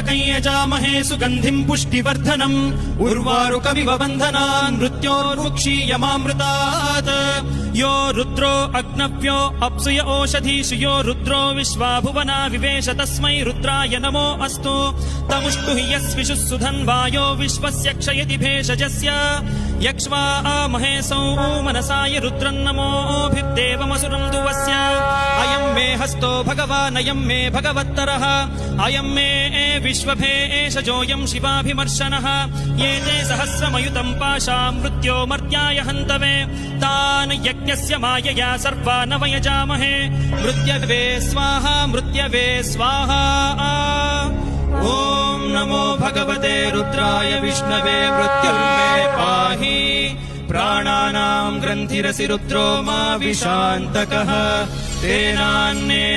त्र्यम्बकं यजामहे सुगन्धिं पुष्टिवर्धनम् उर्वारुकमिव बन्धनान् मृत्योर्मुक्षीयमामृतात् यो रुद्रो अग्नव्यो अप्सुय ओषधीषु यो रुद्रो विश्वा भुवना विवेश तस्मै रुद्राय नमो अस्तु तमुष्टु हि यस्विषु सुधन्वायो विश्वस्य क्षयति भेषजस्य यक्ष्वामहे मनसाय रुद्रन्नमोभिर्देवमसुरं दुवस्य अयं मे हस्तो भगवान् अयं मे भगवत्तरः अयं मे विश्वभेषजोऽयं शिवाभिमर्शनः ये ते सहस्रमयुतं पाशा मृत्यो मर्त्याय हन्तवे तान् यज्ञस्य मायया सर्वान् वयजामहे मृत्यवे स्वाहा मृत्यवे स्वाहा ॐ नमो भगवते रुद्राय विष्णवे मृत्युर्मे पाहि प्राणानां ग्रन्थिरसि रुद्रो मा विशान्तकः तेनान्ने